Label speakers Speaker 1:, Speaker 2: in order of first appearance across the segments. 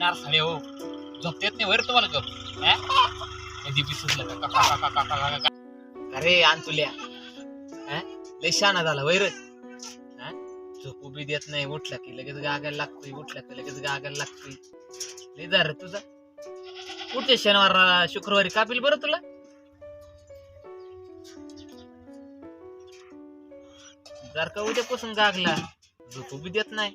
Speaker 1: नार साले हो झोपता येत नाही वर तुम्हाला गप कधी बी सुचलं का अरे आणतुल्या लय शहाणा झाला वैर झोपू बी देत नाही उठला की लगेच गागायला लागतोय उठला की लगेच गागायला लागतोय लय जर तुझा पुढच्या शनिवार शुक्रवारी कापील बरं तुला जर का उद्यापासून गागला झोपू बी देत नाही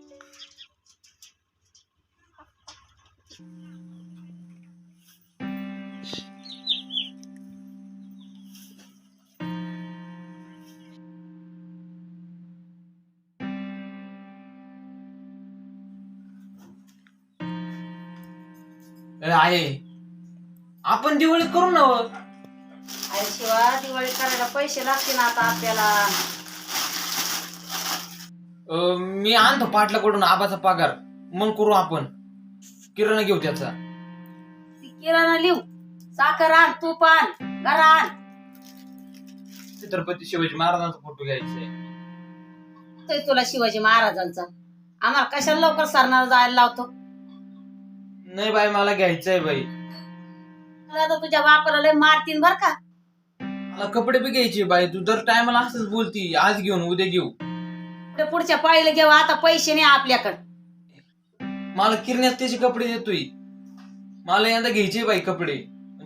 Speaker 2: आहे आपण दिवाळी करू ना
Speaker 3: अरे शिवा दिवाळी करायला पैसे लागतील आता आपल्याला.
Speaker 2: मी आणतो पाटलाकडून आबाचा पगार मग करू आपण किराणा घेऊ त्याचा
Speaker 3: किराणा लिहू साखर आण तूप आण गरा आण.
Speaker 2: छत्रपती शिवाजी महाराजांचा फोटो घ्यायचा
Speaker 3: ते तुला शिवाजी महाराजांचा आम्हाला कशाला लवकर सरणार जायला लावतो.
Speaker 2: नाही बाई मला घ्यायचंय बाई
Speaker 3: आता तुझ्या बापाला लय मारतीन बर का.
Speaker 2: मला कपडे बी घ्यायचे बाई तू दर टायमाला असंच बोलती आज घेऊन उद्या घेऊ
Speaker 3: पुढच्या पाळीला घेऊ आता पैसे नाही आपल्याकडे.
Speaker 2: मला किरण्यात त्याचे कपडे देतोय मला यंदा घ्यायचे बाई कपडे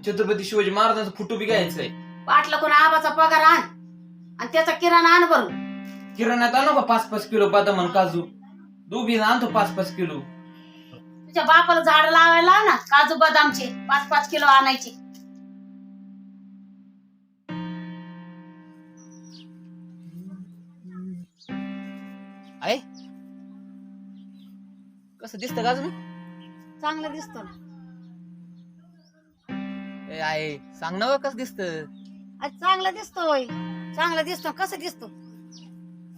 Speaker 2: छत्रपती शिवाजी महाराजांचा फोटो बी घ्यायचाय.
Speaker 3: पाटला कोण आबाचा पगार आण आणि त्याचा किराणा आण भरून.
Speaker 2: किराण्यात आणू का 5-5 किलो बदाम आणि काजू दोघी आणतो 5-5 किलो.
Speaker 3: तुझ्या बापाला झाड लावायला लाव ना काजू बदामचे 5-5 किलो आणायचे.
Speaker 1: आहे कसं दिसतं का तुम्ही
Speaker 3: चांगलं दिसतो ना.
Speaker 1: आहे सांग ना कसं दिसत
Speaker 3: आज चांगला दिसतोय चांगला दिसतो. कसं दिसतो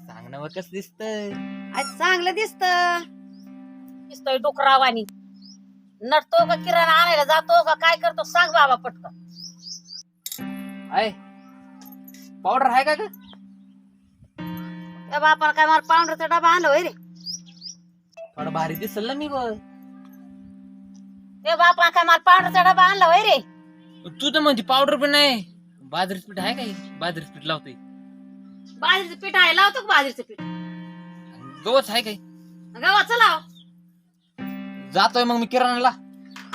Speaker 1: सांग ना कसं दिसत
Speaker 3: आज चांगलं दिसतोय डुकरावानी. नटतो का किराणा आणायला जातो का काय करतो सांग बाबा पटकन.
Speaker 1: आहे पावडर आहे का ग
Speaker 3: त्या बापाला काय मला पावडरचा डबा आणला होय रे.
Speaker 1: थोडं भारी दिसल ना मी बघ
Speaker 3: त्या बापाला काय मला पावडरचा डबा आणला होय रे.
Speaker 1: तू तर म्हणते पावडर पण नाही बाजरीचं पीठ आहे काय बाजरीचं पीठ लावतोय
Speaker 3: बाजरीचं पीठ आहे लावतो का बाजरीचं पीठ.
Speaker 1: गवच आहे काय
Speaker 3: गव्हाचं लाव.
Speaker 1: जातोय मग मी किराणाला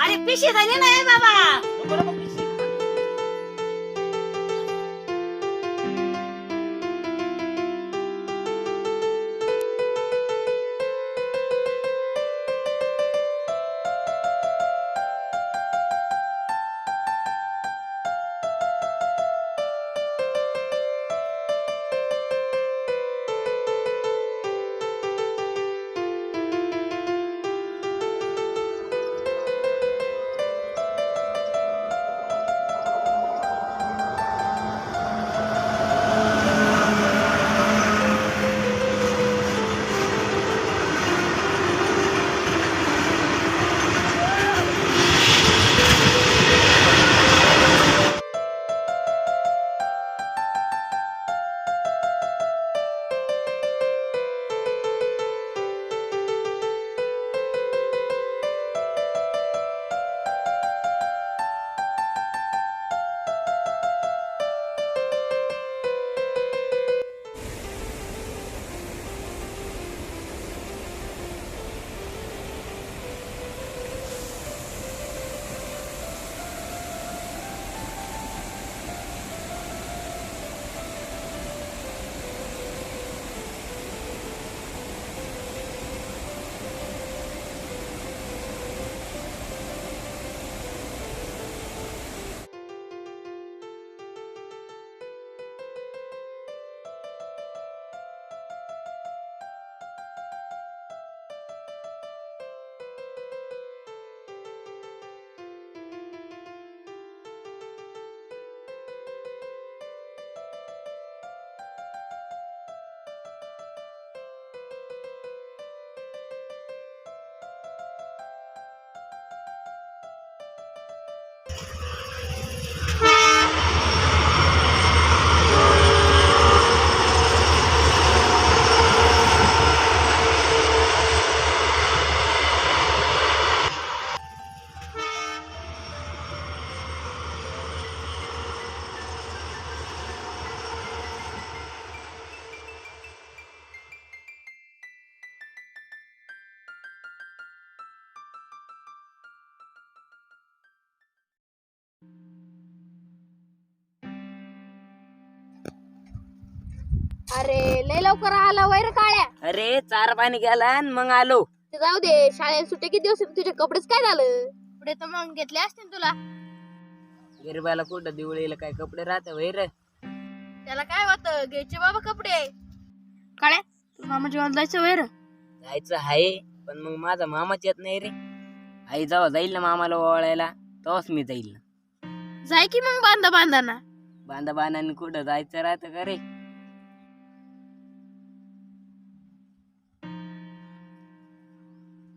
Speaker 3: अरे पिशी झाली नाही बाबा.
Speaker 4: अरे लय लवकर आला वैर काळ्या.
Speaker 5: अरे चारा पाणी गेला आणि मग आलो.
Speaker 4: ते जाऊ दे, शाळेला सुट्टी किती दिवस तुझे कपडेच काय झालं? पुढे तर मग घेतले असतील तुला.
Speaker 5: गरीबाला कुठं दिवळीला काय कपडे राहते वैर.
Speaker 4: त्याला काय होतं, घ्यायचे बाबा कपडे. काळ्या तू मामाच्या गावाला जायचं वैर?
Speaker 5: जायचं आहे पण मग माझा मामाच येत नाही रे. आई जेव्हा जाईल ना मामाला ओवाळायला तेव्हाच मी जाईल ना.
Speaker 4: जाय की मग बांधाना.
Speaker 5: बांधा बांधाने कुठं जायचं राहतं का रे.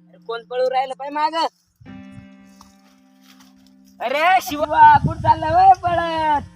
Speaker 5: अरे कोण पळू राहिलं पाय माग. अरे शिवा कुठं चालला वय पळत.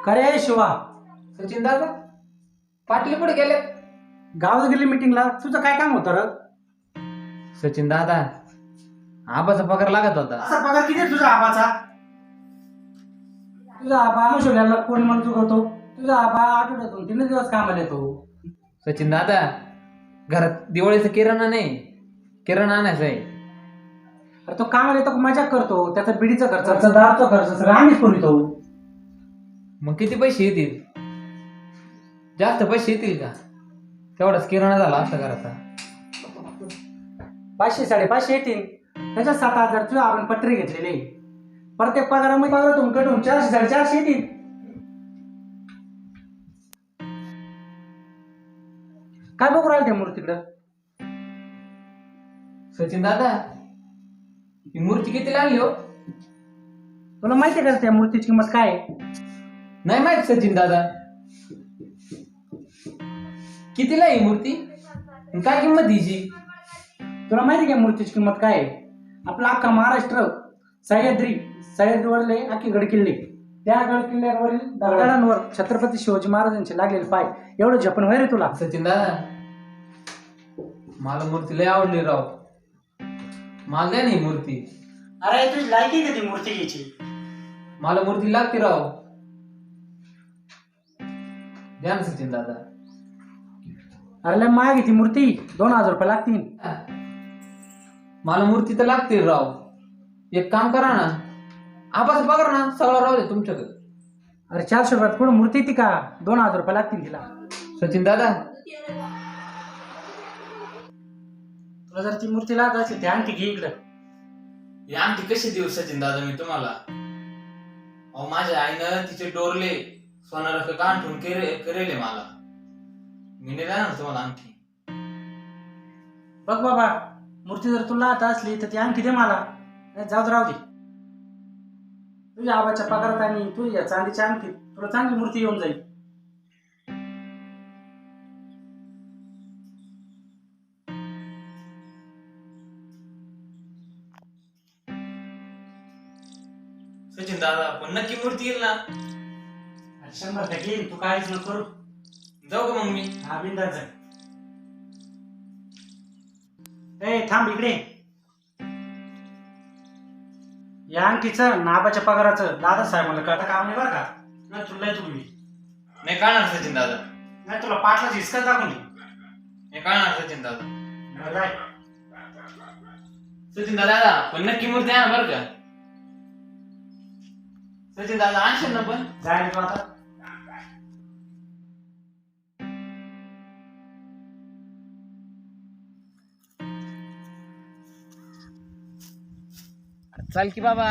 Speaker 6: खरे शिवा,
Speaker 2: सचिन दादा पाटील कुठे गेले?
Speaker 6: गावात गेली मीटिंगला. तुझं काय काम होतं र?
Speaker 2: सचिन दादा आबाचा पगार लागत होता.
Speaker 6: असा पगार किती आहे तुझा आबाचा? तुझा आबा शोधायला कोण मन चुकवतो? तुझा आबा आठवड्यातून 3 दिवस कामाला येतो.
Speaker 2: सचिन दादा घरात दिवाळीचं किराणा नाही, किराणा आणायचं आहे.
Speaker 6: अरे तो कामाला येतो, मजा करतो. त्याचा बिडीचा खर्च, दारूचा खर्च सगळं आम्हीच पुरवितो.
Speaker 2: मग किती पैसे येतील? जास्त पैसे येतील का? तेवढाच किराणा झाला असता घराचा.
Speaker 6: 500-550 येतील. त्याच्यात 7,000 तुझ्या आपण पत्रे घेतलेले. प्रत्येक पगारामध्ये पगारातून कटून 400-450 येतील. काय बघू राहिले ते मूर्तीकडं?
Speaker 2: सचिन दादा ही मूर्ती किती लागली हो?
Speaker 6: तुला माहिती आहे का त्या मूर्तीची किंमत काय आहे?
Speaker 2: नाही माहित सचिन दादा. कितीला आहे ही मूर्ती? आणि काय किंमत हिची?
Speaker 6: तुला माहिती आहे का मूर्तीची किंमत काय आहे? आपला अख्खा महाराष्ट्र सह्याद्रीवरले अख्खे गडकिल्ले, त्या गडकिल्ल्यावरील दगडांवर छत्रपती शिवाजी महाराजांचे लागलेले पाय एवढं जपण होय रे तुला.
Speaker 2: सचिन दादा मला मूर्ती लय आवडली राव. मला द्या नाही मूर्ती.
Speaker 6: अरे तुझी लायकी का ती मूर्ती घ्यायची?
Speaker 2: मला मूर्ती लागते राव. द्या ना सचिन दादा.
Speaker 6: अरे लय महाग आहे ती मूर्ती, 2,000 रुपये लागतील.
Speaker 2: मला मूर्ती तर लागते राव. एक काम करा ना, आबाच पगार ना सगळं राहू दे तुमच्याकडे.
Speaker 6: अरे 400 रुपयात पुढे मूर्ती ती का? 2,000 रुपये लागतील तिला.
Speaker 2: सचिन दादा
Speaker 6: तुला जर ती मूर्ती लागत असेल ती आणखी घे इकडं.
Speaker 2: ही अंगठी कशी देऊ सचिन दादा मी तुम्हाला? अहो माझ्या आईनं तिचे डोरले सोनारक गांठून करेले मला. मी नाही देणार तुम्हाला अंगठी.
Speaker 6: बघ बाबा, मूर्ती जर तुला आता असली तर ती आणखी दे मला. नाही जाऊ दे, राहू दे. तुझ्या आबाच्या पगारात आणि तुझ्या चांदीच्या आणखी तुला चांगली मूर्ती येऊन जाईल.
Speaker 2: सचिन दादा पण नक्की मूर्ती येईल ना?
Speaker 6: 100% येईल, तू काहीच नको करू.
Speaker 2: जाऊ का मग मी?
Speaker 6: हा बिंदास जाय. ए थांब इकडे. या आणखीचं नाबाच्या पगाराचं दादासाहेब म्हणलं का काम नाही बरं का? नाही तुला तुम्ही
Speaker 2: नाही काढणार सचिन दादा.
Speaker 6: नाही तुला पाटला हिसका दाखवून दे.
Speaker 2: नाही काढणार सचिन दादा.
Speaker 6: जाय.
Speaker 2: सचिन दादा पण नक्की मूर्ती आणा बरं का? सचिन दादा आणशील ना पण?
Speaker 6: जाय रे तू आता.
Speaker 5: चाल की बाबा.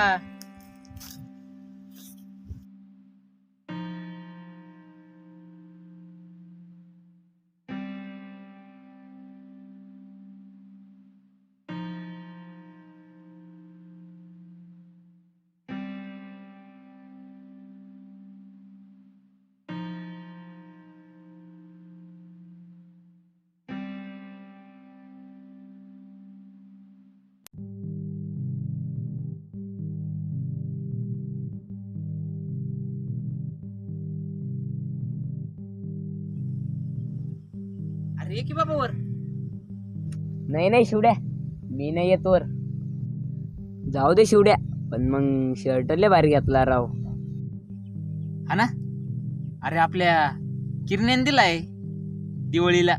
Speaker 1: अरे ये की बाबा वर.
Speaker 5: नाही नाही शिवड्या, मी नाही येत वर. जाऊ दे शिवड्या, पण मग शर्ट लय भारी घातला राव.
Speaker 1: हा ना. अरे आपल्या किरण्याने दिलाय दिवाळीला.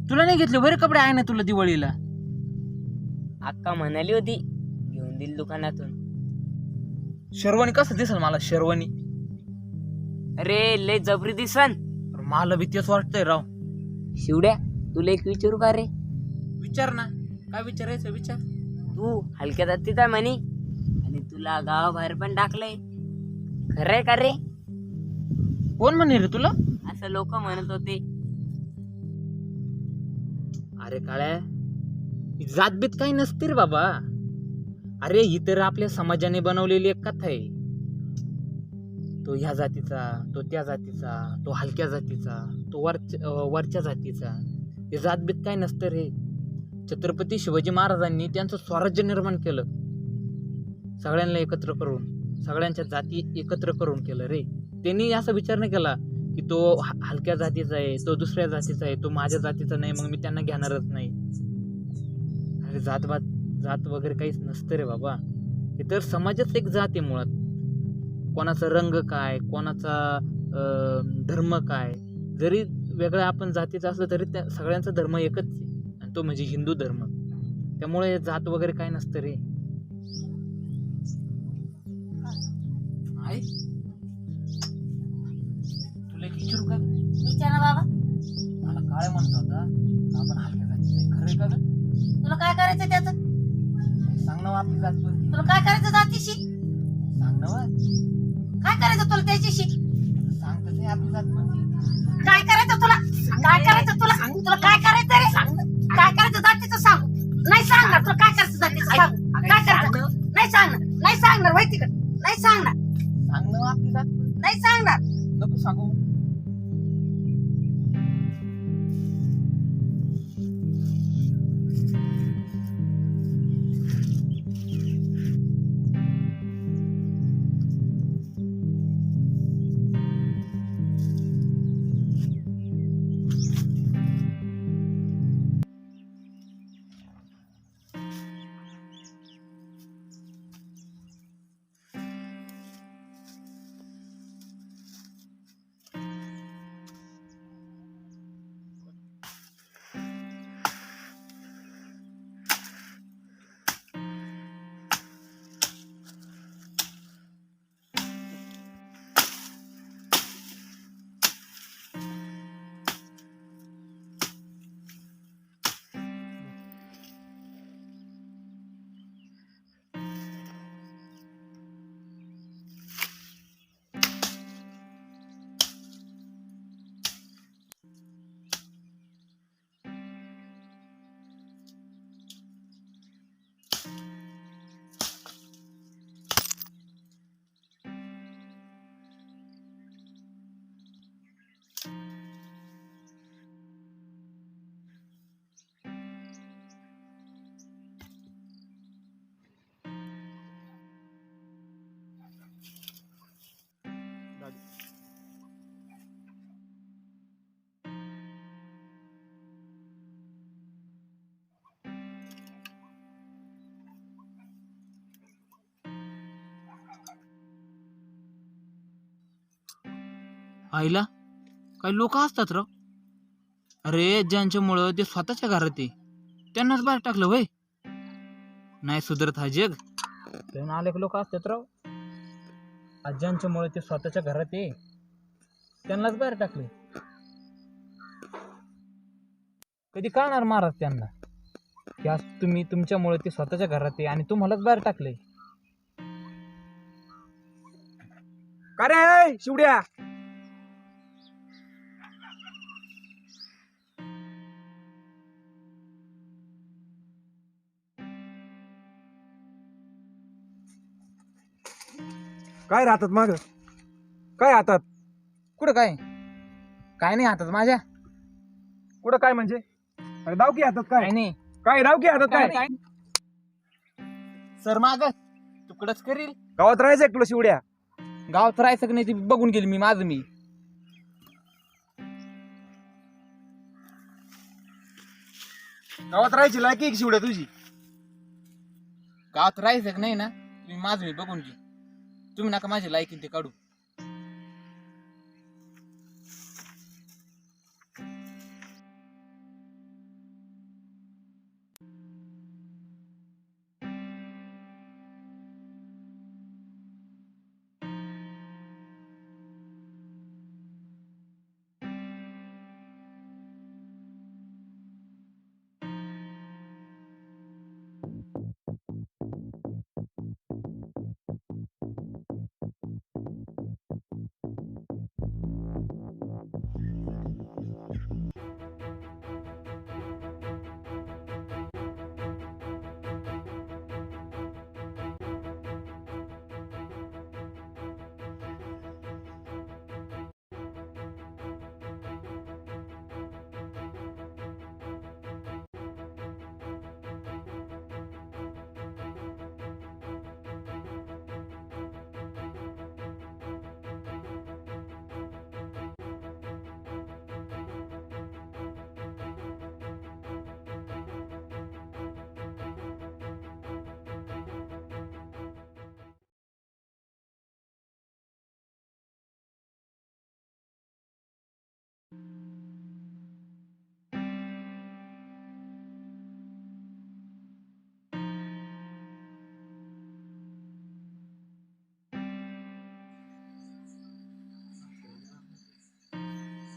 Speaker 1: तुला नाही घेतले बरे कपडे आहे ना तुला दिवाळीला.
Speaker 5: अक्का म्हणाली होती घेऊन दिल दुकानातून.
Speaker 1: शेरवानी कसं दिसल मला शेरवानी.
Speaker 5: अरे लय जबरी दिसन.
Speaker 1: अरे मला बी तेच वाटतंय राव.
Speaker 5: शिवड्या तुला एक विचारू का रे?
Speaker 1: विचार ना. काय विचारायचं विचार.
Speaker 5: तू हलक्या जातीचा म्हणे आणि तुला गावाबाहेर पण टाकलंय, खरंय का रे?
Speaker 1: कोण म्हणे रे तुला.
Speaker 5: असं लोक म्हणत होते.
Speaker 1: अरे काळ्या जातबीत काही नसते रे बाबा. अरे ही तर आपल्या समाजाने बनवलेली एक कथा आहे. तो ह्या जातीचा, तो त्या जातीचा, तो हलक्या जातीचा, तो वरच्या जातीचा. हे जातबीत काय नसतं रे. छत्रपती शिवाजी महाराजांनी त्यांचं स्वराज्य निर्माण केलं, सगळ्यांना एकत्र करून, सगळ्यांच्या जाती एकत्र करून केलं रे. त्यांनी असा विचार नाही केला की तो हलक्या जातीचा आहे, तो दुसऱ्या जातीचा आहे, तो माझ्या जातीचा नाही, मग मी त्यांना घेणारच नाही. अरे जात वगैरे काहीच नसतं रे बाबा. हे तर समाजच एक जात आहे मुळात. कोणाचा रंग काय, कोणाचा धर्म काय, जरी वेगळ्या आपण जातीचा असलं तरी त्या सगळ्यांचा धर्म एकच आहे, आणि तो म्हणजे हिंदू धर्म. त्यामुळे जात वगैरे काय नसतं रे. तुला एक विचारू का.
Speaker 3: विचार ना बाबा.
Speaker 1: मला काय म्हणतो होता आपण हलक्या जातीचं आहे, खरं आहे का ग?
Speaker 3: तुला काय करायचं त्याचं.
Speaker 1: सांग ना आपली जात कोणती.
Speaker 3: तुला काय करायचं जातीशी.
Speaker 1: सांग ना
Speaker 3: काय करायचं तुला त्याच्याशी.
Speaker 1: सांग कसं आपली जात कोणती.
Speaker 3: काय करायचं तुला. काय करायचं तुला. तुला काय करायचं रे. काय करायचं जातीचं सांग. नाही सांगणार तुला काय करायचं जातीचं सांग. काय करायचं नाही सांगणार. नाही सांगणार माहिती का. नाही सांगणार.
Speaker 1: सांग ना आपली जात कोणती.
Speaker 3: नाही सांगणार.
Speaker 1: नको सांगू. आईला काही लोक असतात राव. अरे ज्यांच्यामुळं ते स्वतःच्या घरात आहे त्यांनाच बाहेर टाकलं वय. नाही सुधरत हा जग. अनेक लोक असतात राव. आज ज्यांच्यामुळे ते स्वतःच्या घरात आहे त्यांनाच बाहेर टाकले. कधी कळणार महाराज त्यांना की आज तुम्ही तुमच्यामुळे ते स्वतःच्या घरात आहे आणि तुम्हालाच बाहेर टाकले.
Speaker 6: का रे शिवड्या.
Speaker 7: काय राहतात माग, काय हातात.
Speaker 1: कुठं काय काय नाही हातात माझ्या.
Speaker 7: कुठं काय म्हणजे डाव की हातात काय
Speaker 1: काय नाही.
Speaker 7: काय डाव की हातात काय.
Speaker 1: काय सर माग तुकडच करील.
Speaker 7: गावात राहायचं तुला शिवड्या.
Speaker 1: गावात राहायचं की नाही ते बघून गेली मी माझं मी.
Speaker 7: गावात राहायची लायकी की शिवड्या तुझी?
Speaker 2: गावात राहायचं का नाही ना, तुम्ही माझं मी बघून घे. तुम्ही नका माझी लायकी ते काढू.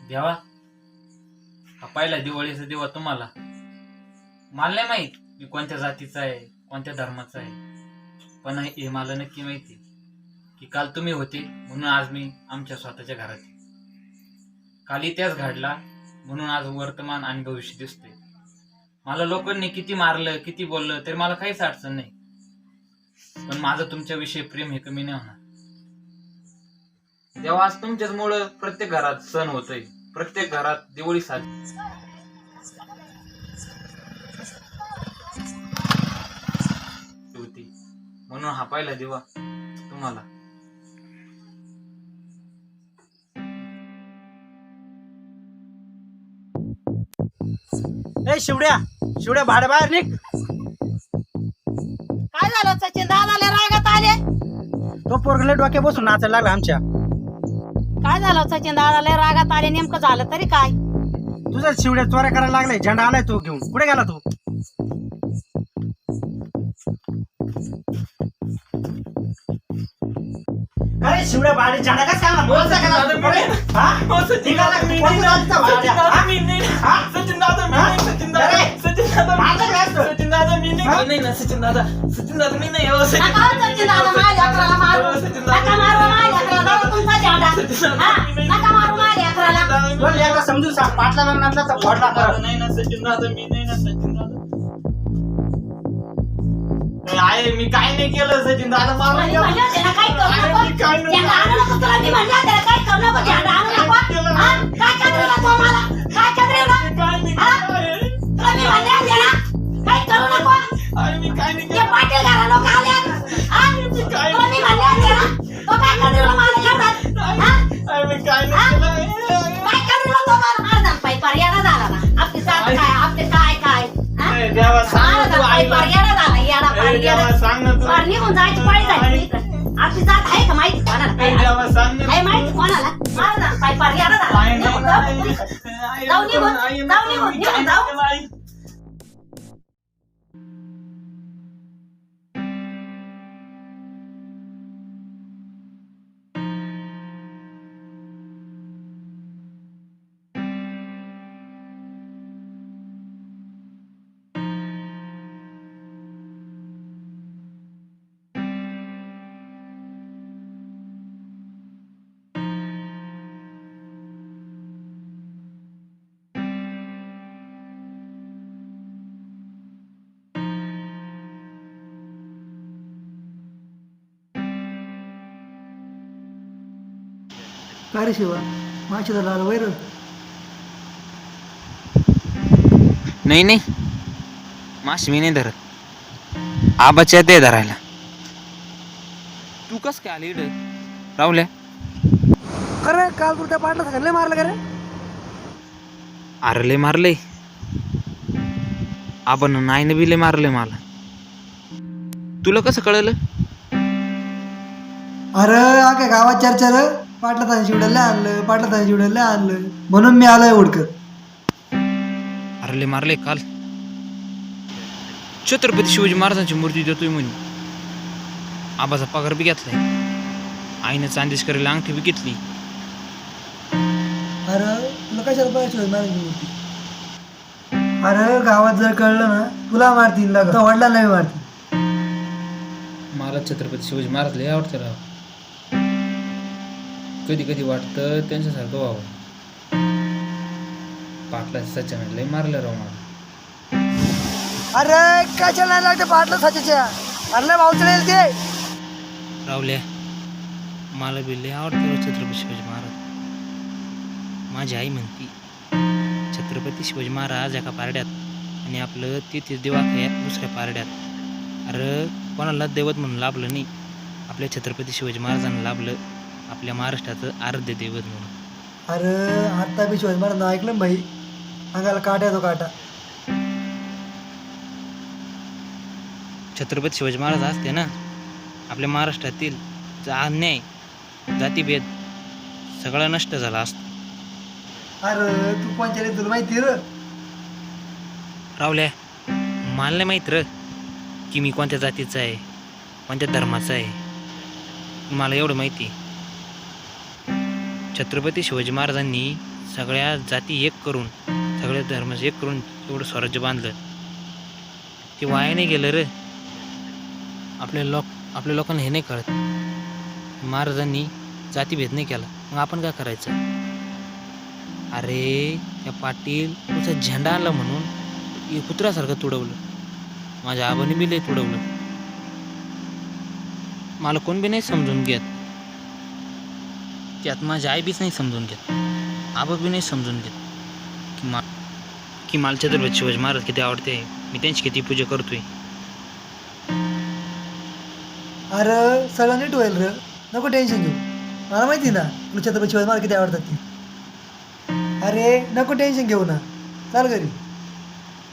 Speaker 2: देवा, हा पहिला दिवाळीचा दिवा तुम्हाला. मला नाही माहित मी कोणत्या जातीचा आहे, कोणत्या धर्माचा आहे, पण हे मला नक्की माहिती की काल तुम्ही होते म्हणून आज मी आमच्या स्वतःच्या घरात आहे. काल इतिहास घडला म्हणून आज वर्तमान आणि भविष्य दिसतंय. मला लोकांनी किती मारलं, किती बोललं तरी मला काहीच अडचण नाही, पण माझं तुमच्याविषयी प्रेम हे कमी नाही होणार. देवा, आज तुमच्याच मुळे प्रत्येक घरात सण होतोय, प्रत्येक घरात दिवाळी साजरी होती, म्हणून हा पहिला दिवा तुम्हाला.
Speaker 6: ए शिवड्या भाडे बाहेर निघ.
Speaker 3: काय झालं सचिन दादाला रागात आले?
Speaker 6: तो पोरगले डोक्या बसून नाचायला लागला आमच्या.
Speaker 3: काय झालं सचिन दादाला रागात आले? नेमकं झालं तरी काय?
Speaker 6: तुझा शिवड्या चोऱ्या करायला लागलाय. झेंडा आलाय तू घेऊन. कुठे गेला तू? अरे शिवड्या भाडे झेंडा काय सांगा? समजून सांग. पाटला नंतर फोडला कर.
Speaker 2: नाही ना सचिन दादा, मी नाही ना सचिन दादा. आहे मी काय नाही केलं सचिन दादा. मला सांग ना तू.
Speaker 3: निघून जायची पाळी झाली. आपली जात आहे का माहिती कोणाला?
Speaker 2: सांग ना.
Speaker 3: आहे माहिती कोणाला? मार ना, पाय पर्याय झाला. जाऊ निघून जाऊ.
Speaker 8: काय रे शिवा, माशी धरला वैर?
Speaker 2: नाही नाही, माशी मी नाही धरत. आबाच्या ते धरायला. तू कस काय आली इकडे राहुल्या?
Speaker 8: अरे काल तू त्या पाटला सगळ्यांना मारलं का रे?
Speaker 2: अरे लय मारले.
Speaker 1: आपण नाईने बिले मारले मला. तुला कसं कळलं?
Speaker 8: अरे काय गावात चर्चा रे, पाटला ताई शिवड्याला आणलं, पाटला ताई शिवड्याला आणलं, म्हणून मी आलोय उडकत.
Speaker 1: अरे मारले काल छत्रपती शिवाजी महाराजांची मूर्ती देतोय म्हणे. आबाचा पगार बी घेतलाय, आईनं चांदीच करेला अंगठी बी घेतली.
Speaker 8: अरे तुला कशाला पाहिजे शिवाजी महाराजांची मूर्ती? अरे गावात जर कळलं ना तुला मारतील, तर वडिलांना नाही मारतील.
Speaker 2: मला छत्रपती शिवाजी महाराज लय आवडतं राव. कधी कधी वाटतं त्यांच्यासारखं व्हावं. पाटला सच्याने लय मारलं राव मला.
Speaker 8: अरे कशाला नाही लागते पाटला साच्याच्या, अरे भाऊचं ते.
Speaker 1: रावल्या, मला बी लय आवडतं छत्रपती शिवाजी महाराज. माझी आई म्हणती छत्रपती शिवाजी महाराज एका पारड्यात आणि आपलं तेथील दिवाख्या दुसऱ्या पारड्यात. अरे कोणाला दैवत म्हणून लाभलं नाही, आपल्या छत्रपती शिवाजी महाराजांना लाभलं आपल्या महाराष्ट्राचं आराध्य दैवत म्हणून.
Speaker 8: अरे आता बी शिवाजी महाराजांना ऐकलं ना भाई, अंगाला काटा येतो काटा.
Speaker 1: छत्रपती शिवाजी महाराज असते ना, आपल्या महाराष्ट्रातील अन्याय जातीभेद सगळं नष्ट झाला असतं.
Speaker 8: अरे तू कोणच्या रे, तुला माहिती रे?
Speaker 1: रावल्या, मला नाही माहीत र की मी कोणत्या जातीचा आहे, कोणत्या धर्माचा आहे. मला एवढं माहिती, छत्रपती शिवाजी महाराजांनी सगळ्या जाती एक करून, सगळ्या धर्म एक करून एवढं स्वराज्य बांधलं. ते वाया नाही गेलं रे. आपल्या लोकांना हे नाही कळत, महाराजांनी जातीभेद नाही केला, मग आपण काय करायचं? अरे त्या पाटील तुझा झेंडा आणला म्हणून हे कुत्र्यासारखं तुडवलं. माझ्या आबाने बी लय तुडवलं. मला कोण बी नाही समजून घेत, त्यात माझी आई बीच नाही समजून घेत, आबा बी नाही समजून घेत की मला छत्रपती शिवाजी महाराज किती आवडते, मी त्यांची किती पूजा करतोय.
Speaker 8: अरे सगळं नीट होईल रे, नको टेन्शन घेऊ. मला माहिती ना तुला छत्रपती शिवाजी महाराज किती आवडतात ते. अरे नको टेन्शन घेऊ ना, चाल घरी.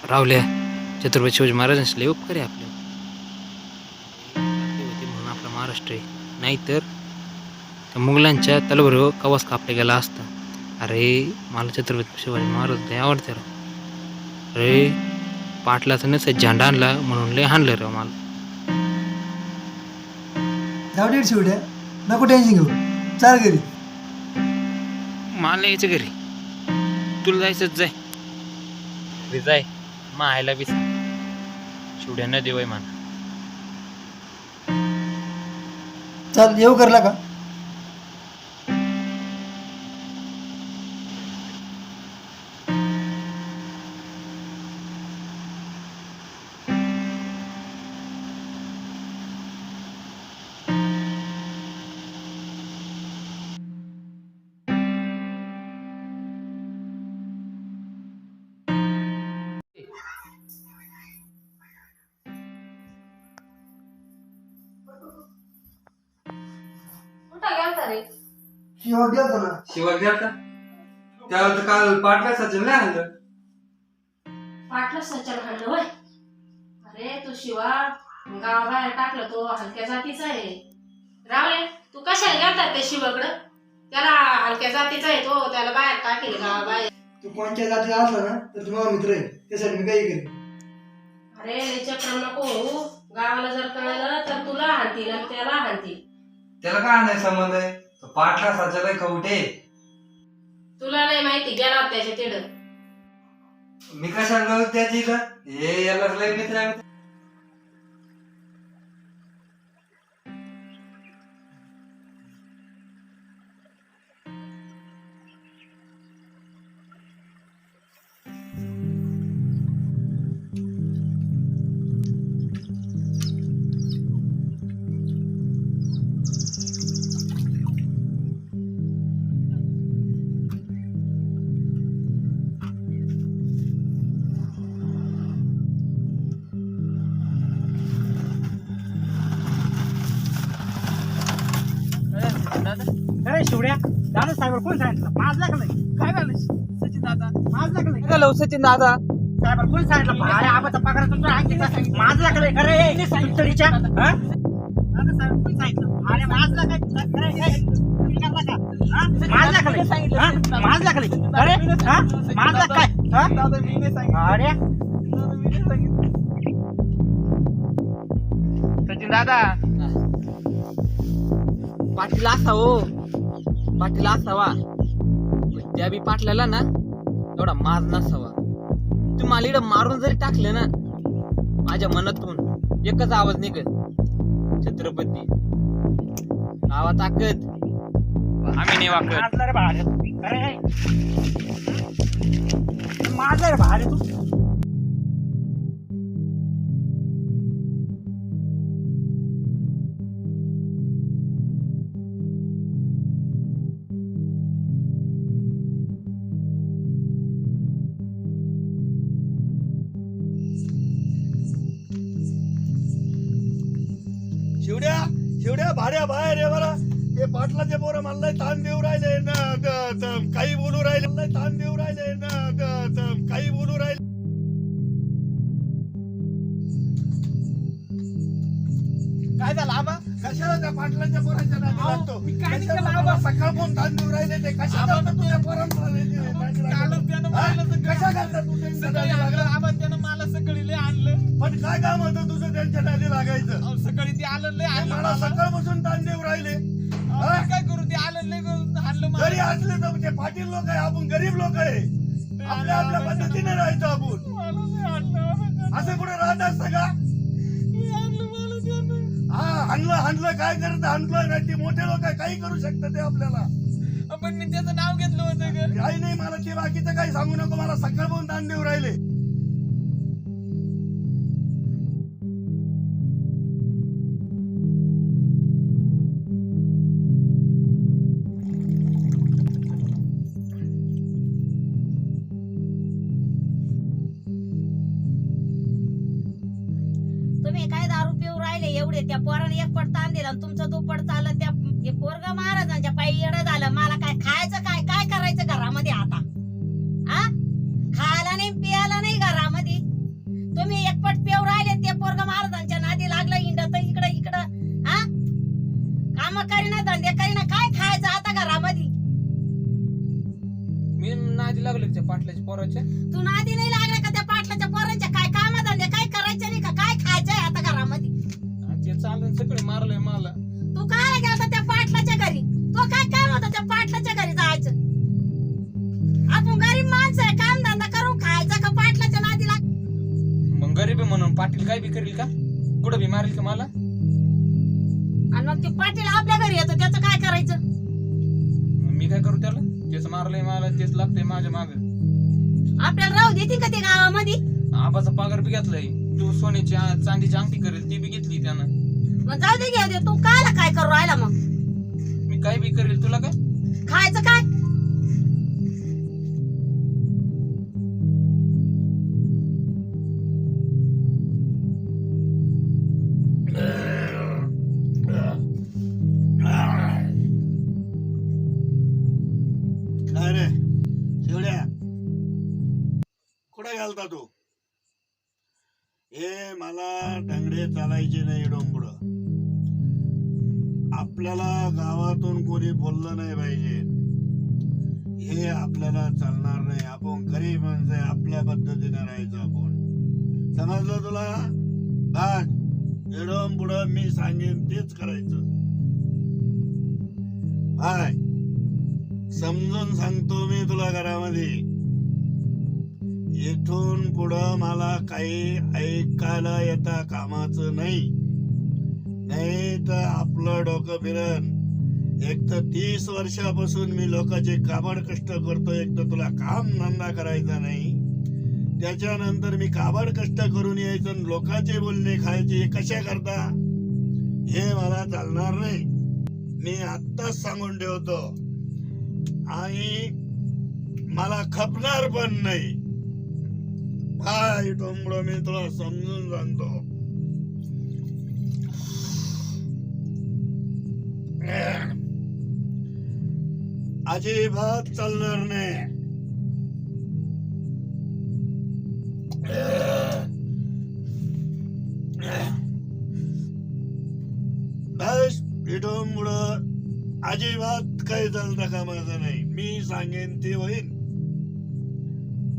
Speaker 1: रावल्या, छत्रपती शिवाजी महाराजांचे लय उपकार आहे आपले होते म्हणून आपला महाराष्ट्र आहे, नाहीतर त्या मुघलांच्या तलवारीवर कवच कापला गेला असता. अरे मला छत्रपती शिवाजी महाराज लय आवडते राव. अरे पाटलाचं नसं झेंडा आणला म्हणून लय हाणलं राव मला.
Speaker 8: जाऊ दे शिवड्या, नको टेन्शन घेऊ, चाल घरी.
Speaker 1: मला यायचं घरी, तुला जायचंच जाय जाय. मायला बी शिवड्या न देवय म्हणा.
Speaker 8: चाल येऊ करला का?
Speaker 3: कुठं गेलता रे?
Speaker 8: शिवा गेलतो ना.
Speaker 7: शिवाय गेलता त्यावर तर काल पाटला सचिन नाही आणलं.
Speaker 3: पाटलं सचल हाणलं होय. अरे तू शिवा गावाबाहेर टाकलं, तो हलक्या जातीचा आहे. रावले, तू कशाला गेलता त्या शिवाकडं? त्याला हलक्या जातीचा आहे तो, त्याला बाहेर टाकेल गावाबाहेर.
Speaker 8: तू कोणत्या जातीचा असला ना तर तुम्हाला मित्र आहे, त्यासाठी मी काही करेन.
Speaker 3: अरे चक्र नको होऊ. गावाला जर कळलं तर तुला हाणतील आणि त्याला हाणतील.
Speaker 7: त्याला काय नाही संबंध आहे, तो पाटला सचाला कवटे.
Speaker 3: तुला नाही माहिती, गेला होता त्याच्या तिड.
Speaker 7: मी कशाला त्याची इथं हे याला लय मित्र आहे.
Speaker 6: अरे शिवड्या, दादा साहेब कोण सांगितलं? 5 लाख नाही काय झालं सचिन दादा? 5 लाख नाही
Speaker 1: सचिन दादा
Speaker 6: काय बरं कोणी सांगितलं भाड्या आबाचा पगार तुमचा आणखीचा माझला करे खरे सुतळीच्या कोणी सांगितलं भाड्या माझला काय माझला खाली माझला खाली अरे माझला काय भाड्या
Speaker 1: सचिन दादा पाटील असावं पाटील असावा त्या बी पाटल्याला ना एवढा माज नसावा. तुम्ही मला इकडं मारून जरी टाकलं ना माझ्या मनातून एकच आवाज निघत छत्रपती गावा ताकद आम्ही नाही वाकत.
Speaker 6: माझला रे भाड्या अरे माझला रे भाड्या तू
Speaker 9: शिवड्या शिवड्या भाड्या बाहेर आहे बरं. हे पाटलाचे पोरं मला ताण देऊ राहिले ना काही बोलू राहिले ताण देऊ राहिले ना काही बोलू राहिले. काय झालं आबा कशाला त्या पाटलाच्या पोरांच्या नादी लागतो सकाळ पण ताण देऊ राहिले ते कशा तुझ्या पोरांना कशा घालतात तू त्यांच्या नादी लागला त्यानं मला सकाळी लय आणलं पण काय काम होतं तुझं त्यांच्या नादी लागायचं सकाळी ते आलं लय मला सकाळपासून ताण देऊ राहिले काय करू ते आलं लय आणलं घरी असले तर ते पाटील लोक आहे आपण गरीब लोक आहे आपल्या आपल्या पद्धतीने राहायचं आपण असं कुठे राहत असतं का हा हाणलं काय करत हाणलं नाही ते मोठे लोक आहे काही करू शकतात ते आपल्याला पण मी त्याचं नाव घेतलं होतं काही नाही मला ते बाकीचं काही सांगू नको मला सकाळ पण ताण देऊ राहिले.
Speaker 3: तुम्ही काय दारू पिऊ राहिले एवढे त्या पोराने एक पट ताण दिला तुमचं दुप्पट चाललं त्या पोरगा महाराजांच्या पायी येडं झालं. मला काय खायचं काय काय करायचं घरामध्ये आता हा खायला नाही पियाला नाही घरामध्ये. तुम्ही एकपट पिऊ राहिले ते पोरगा महाराजांच्या नादी लागलं हिंडत इकडं इकडं हा काम करीना धंदे करीना काय खायचं आता घरामध्ये.
Speaker 1: मी नादी लागलो त्या पाटल्याच्या पोराच्या.
Speaker 3: तू नादी नाही लागला का त्या पाटलाच्या पोरांच्या काय काम धंदे काय करायचं नाही का काय खायचंय आता घरामध्ये.
Speaker 1: ते चालून सगळे मारलंय मला.
Speaker 3: तू काय गेलता त्या पाटलाच्या घरी तो काय काम होतं त्या पाटलाच्या घरी जायचं. आपण गरीब माणसं आहे काम धंदा करून खायचा का पाटलाच्या नादी लाग.
Speaker 1: मग गरीब आहे म्हणून पाटील काय बी करेल का कुठं बी मारेल का मला.
Speaker 3: आणि मग ते पाटील आपल्या घरी येतो त्याचं काय करायचं.
Speaker 1: मी काय करू त्याला तेच मारलंय मला तेच लागतंय माझ्या माग.
Speaker 3: आपल्याला राहू देतील का ते गावामध्ये.
Speaker 1: आबाचा पगार बी घेतलाय तू सोन्याची चांदीची अंगठी करेल ती बी घेतली त्यानं.
Speaker 3: मग जाऊ दे घेऊ दे तू कायला काय करू राहिला मग.
Speaker 1: मी काय बी करेल तुला काय
Speaker 3: खायचं काय.
Speaker 9: काय रे शिवड्या कुठे घालता तू हे मला ढंगडे चालायचे नाही डोंबड. आपल्याला गावातून कोणी बोललं नाही पाहिजे हे आपल्याला चालणार नाही. आपण गरीब माणसं आहे आपल्या पद्धतीने राहायचं आपण समजलं तुला. बघ एडोम पुढं मी सांगेन तेच करायचं. हाय समजून सांगतो मी तुला घरामध्ये इथून पुढं मला काही ऐकायला येता कामाचं नाही. नाही तर आपलं डोकं फिरण. एक तर 30 वर्षापासून मी लोकांचे काबाड कष्ट करतो. एक तर तुला काम धंदा करायचा नाही त्याच्यानंतर मी काबाड कष्ट करून यायचं आणि लोकांचे बोलणे खायचे हे कशा करता हे मला चालणार नाही. मी आत्ताच सांगून ठेवतो आणि मला खपणार पण नाही. भाई टोंबडो मी तुला समजून सांगतो. अजिबात चालणार नाही. अजिबात काही चालता कामाचं नाही. मी सांगेन ते होईल.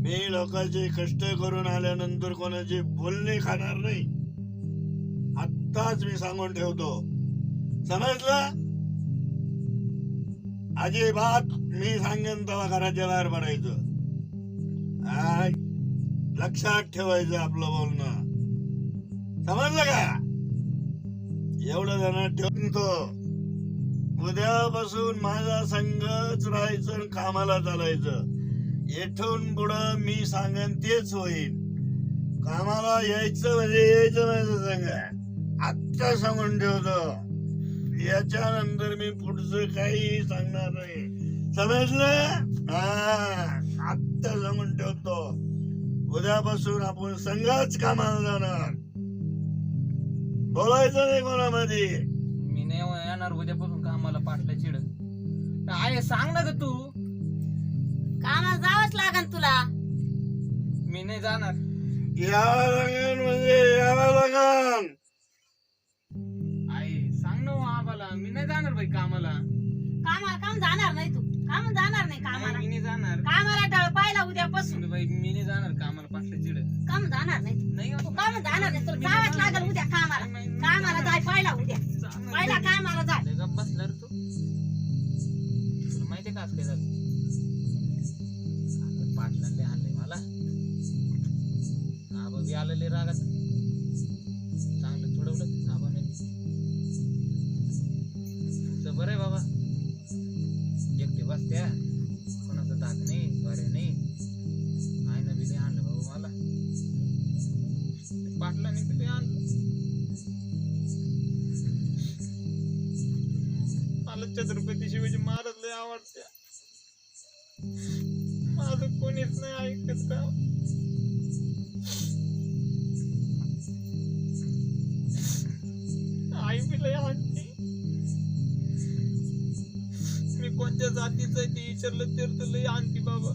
Speaker 9: मी लोकांचे कष्ट करून आल्यानंतर कोणाचे बोलणे खाणार नाही. आत्ताच मी सांगून ठेवतो, समजलं? अजिबात मी सांगेन तेव्हा घराच्या बाहेर पडायचं. हाय, लक्षात ठेवायचं आपलं बोलणं, समजलं का? एवढं जण ठेवतो. उद्यापासून माझा संघच राहायचं आणि कामाला चालायचं. इथून पुढं मी सांगेन तेच होईल. कामाला यायचं म्हणजे यायचं माझं संघ. आत्ता सांगून ठेवतो, याच्यानंतर मी पुढचं काही सांगणार नाही, समजलं? आत्ता सांगून ठेवतो, उद्यापासून आपण संघच कामाला जाणार. बोलायचं नाही कोणामध्ये.
Speaker 2: मी नाही येणार उद्यापासून कामाला पाटला चिड. आहे सांग ना ग तू.
Speaker 3: कामाला जावंच लागन तुला.
Speaker 2: मी नाही जाणार.
Speaker 9: यावं लागेल म्हणजे यावं लागेल.
Speaker 2: आई सांग ना आम्हाला. मी नाही जाणार बाई कामाला.
Speaker 3: कामाला काम जाणार नाही तू. काम जाणार नाही कामाला.
Speaker 2: मी नाही जाणार.
Speaker 3: कामाला डळ पाहिला उद्यापासून.
Speaker 2: बाई मी नाही जाणार कामाला पाटला चिड.
Speaker 3: काम जाणार नाही तू.
Speaker 2: नाही
Speaker 3: तू काम जाणार नाही. तुला जावंच लागल उद्या कामाला. कामाला जाय पाहिला उद्या. पहिला कामाला जाय.
Speaker 2: बसला रे तू. तुला माहितीये का आज काय झालं? पाटलांनी आणलंय मला. आबा बी आलेले रागात. चांगलं तुडवलं आबा मी. तुमचं बरं आहे बाबा. एकटे बसत्या, कोणाचा धाक नाही, बरे नाही. आईनं बी लय आणलं बाबा मला. पाटलांनी बी लय आणलं. मला छत्रपती शिवाजी महाराज लय आवडत्या. माझं कोणीच नाही ऐकत का. आई बी लय आणते. मी कोणत्या जातीचं आहे ते विचारलं तर लय आणती बाबा.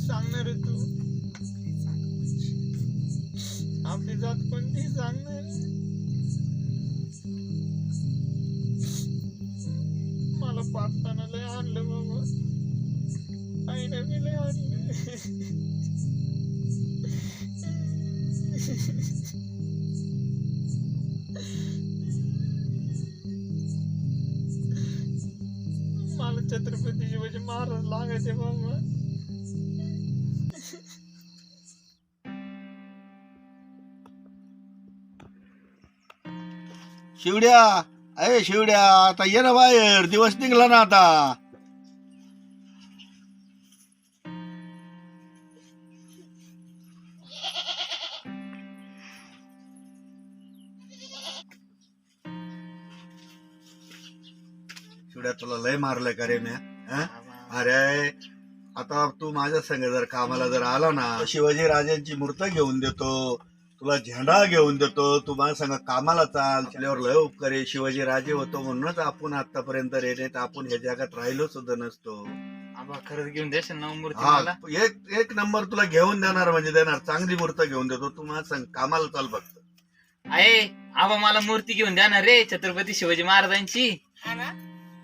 Speaker 2: सांगणार आहे तू. आपली जात कोणती सांगणार. मला पाटताना लय आणलं बाबा. आईने बी लय आणलं. मला छत्रपती शिवाजी महाराज लागायचे बाबा.
Speaker 9: शिवड्या, अरे शिवड्या, आता ये ना बाहेर. दिवस निघला ना आता. शिवड्या, तुला लय मारलंय का रे म्या? अरे आता तू माझ्या संग जर कामाला जर आला ना, शिवाजी राजांची मूर्त घेऊन देतो, तुला झेंडा घेऊन देतो, तू माझ्या संग कामाला चाल. आपल्यावर लय उपकार आहे. शिवाजी राजे होतो म्हणूनच आपण आतापर्यंत रे, नाही तर आपण ह्या जगात राहिलो सुद्धा नसतो.
Speaker 2: आबा खरंच घेऊन देशील ना मूर्ती
Speaker 9: हा,
Speaker 2: मला?
Speaker 9: एक नंबर तुला घेऊन देणार म्हणजे देणार. चांगली मूर्त घेऊन देतो. तू माझ्या संग कामाला चाल फक्त.
Speaker 2: आहे आबा मला मूर्ती घेऊन देणार रे छत्रपती शिवाजी महाराजांची.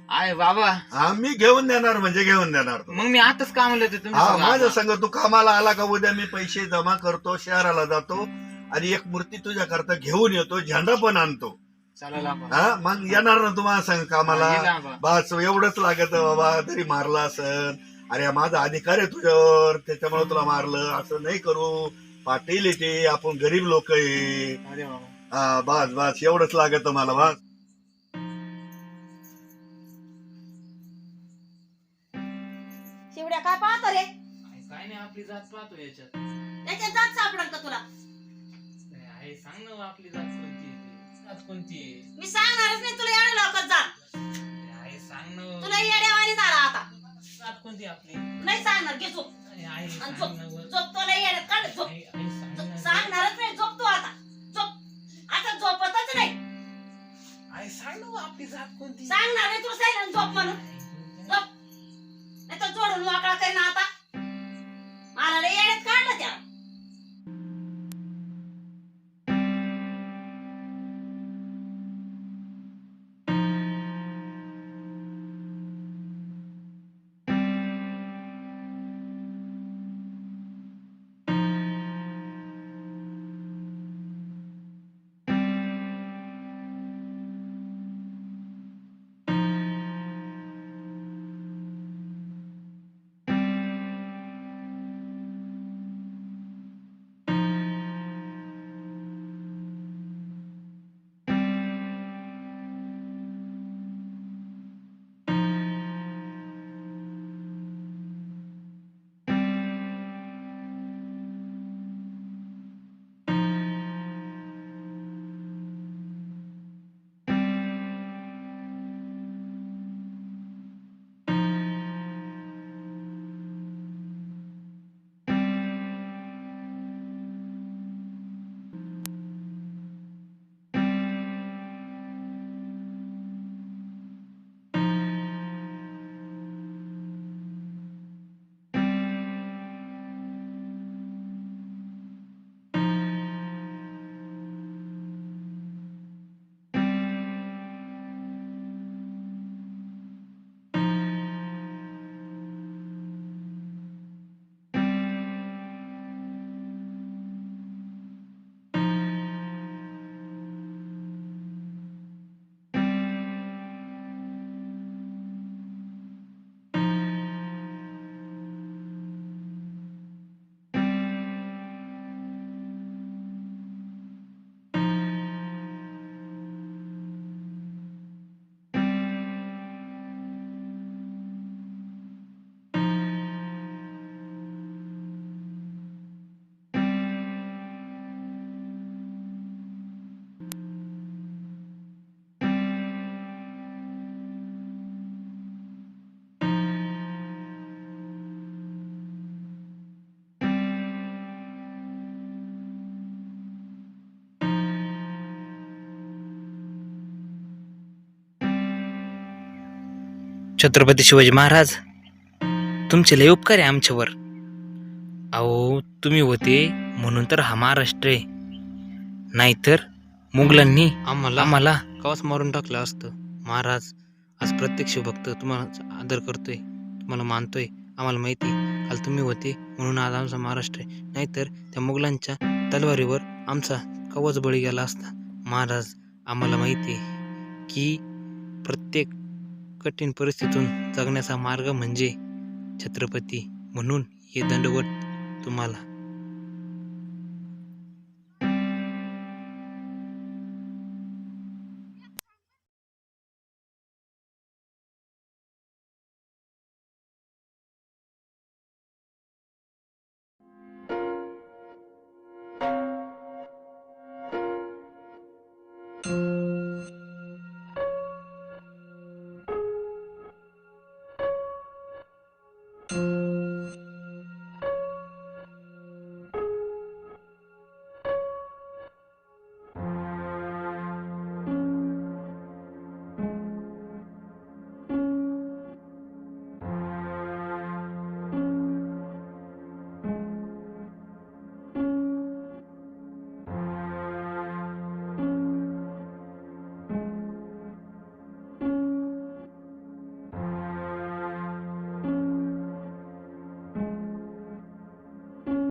Speaker 2: आहे बाबा.
Speaker 9: हा, मी घेऊन देणार म्हणजे घेऊन देणार.
Speaker 2: मग मी आताच कामाला येतो.
Speaker 9: हा, माझ्या संग तू कामाला आला का उद्या मी पैसे जमा करतो, शहराला जातो आणि एक मूर्ती तुझ्या करता घेऊन येतो, झेंडा पण आणतो.
Speaker 2: चालेल आबा.
Speaker 9: हा, मग येणार ना तुम्हाला सांग
Speaker 2: ये
Speaker 9: कामाला.
Speaker 2: ना आबा.
Speaker 9: बस एवढंच लागत बाबा. तरी मारला असन. अरे माझा अधिकार आहे तुझ्यावर, त्याच्यामुळे तुला मारलं. असं नाही करू. पाटील येते, आपण गरीब लोक आहे.
Speaker 2: अरे बाबा.
Speaker 9: हा, बस बस एवढंच लागत मला. बस
Speaker 3: शिवड्या काय पाहतो रे?
Speaker 2: काय नाही आपली जात पाहतो याच्यात.
Speaker 3: त्याच्यात जात सापडल का तुला?
Speaker 2: आहे सांग ना आपली जात कोणती आहे? जात कोणती आहे?
Speaker 3: मी सांगणारच नाही तुला. एवढं लवकर जा.
Speaker 2: आहे सांग ना.
Speaker 3: तुला येड्यावानी झाला आता.
Speaker 2: जात कोणती आपली?
Speaker 3: नाही सांगणार. घे झोप.
Speaker 2: आहे
Speaker 3: आणि
Speaker 2: सांग
Speaker 3: झोप.
Speaker 2: ना वर.
Speaker 3: झोप तुला येड्यात काढ. झोप.
Speaker 2: आहे सांग ना.
Speaker 3: सांगणारच नाही. झोप तू आता. झोप. आता झोपतच नाही.
Speaker 2: आहे सांग ना आपली जात कोणती?
Speaker 3: सांगणार नाही तुला सांगितलं झोप म्हणून. झोप. नाही तर जोडून वाकडा करीन आता. मला लय येड्यात काढलं त्या.
Speaker 1: छत्रपती शिवाजी महाराज तुमचे लय उपकार आहे आमच्यावर. अहो तुम्ही होते म्हणून तर हा महाराष्ट्र आहे, नाहीतर मुघलांनी आम्हाला कवाच मारून टाकलं असतं. महाराज आज प्रत्यक्ष भक्त तुम्हाला आदर करतोय, तुम्हाला मानतोय. आम्हाला माहिती काल तुम्ही होते म्हणून आज आमचा महाराष्ट्र आहे, नाहीतर त्या मुघलांच्या तलवारीवर आमचा कवच बळी गेला असता. महाराज आम्हाला माहिती आहे की प्रत्येक कठीण परिस्थितीतून जगण्याचा मार्ग म्हणजे छत्रपती, म्हणून हे दंडवत तुम्हाला.